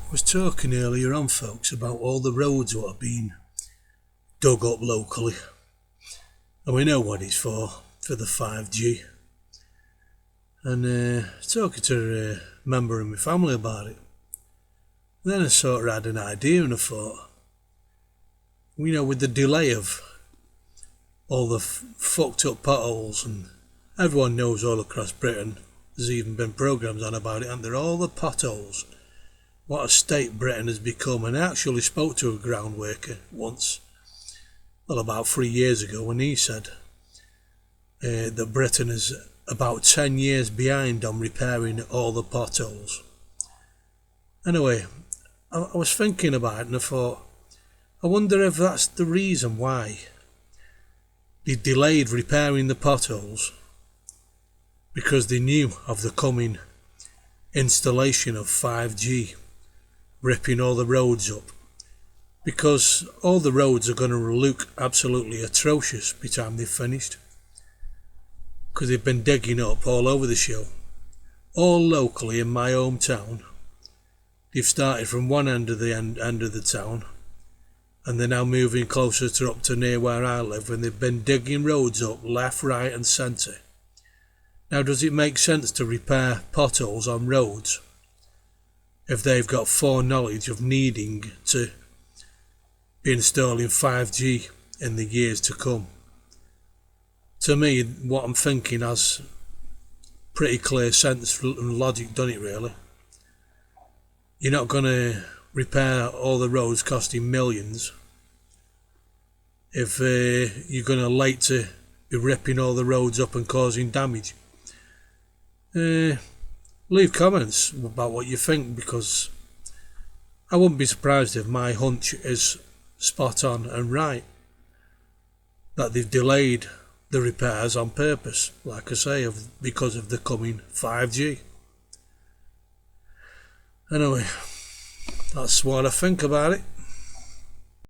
I was talking earlier on, folks, about all the roads that are being dug up locally, and we know what it's for the 5G. And talking to a member of my family about it, and then I sort of had an idea and I thought, with the delay of all the fucked up potholes, and everyone knows all across Britain, there's even been programmes on about it, and they're all the potholes. What a state Britain has become. And I actually spoke to a ground worker once, about 3 years ago, and he said that Britain is about 10 years behind on repairing all the potholes. Anyway, I was thinking about it and I thought, I wonder if that's the reason why they delayed repairing the potholes, because they knew of the coming installation of 5G, ripping all the roads up, because all the roads are going to look absolutely atrocious by the time they've finished, because they've been digging up all over the show, all locally in my hometown. They've started from one end of the town, and they're now moving closer to up to near where I live, and they've been digging roads up left, right and centre. Now, does it make sense to repair potholes on roads if they've got foreknowledge of needing to be installing 5G in the years to come? To me, what I'm thinking has pretty clear sense and logic, doesn't it, really? You're not going to repair all the roads costing millions if you're going to late to be ripping all the roads up and causing damage. Leave comments about what you think, because I wouldn't be surprised if my hunch is spot on and right, that they've delayed the repairs on purpose, like I say, because of the coming 5G. Anyway, that's what I think about it.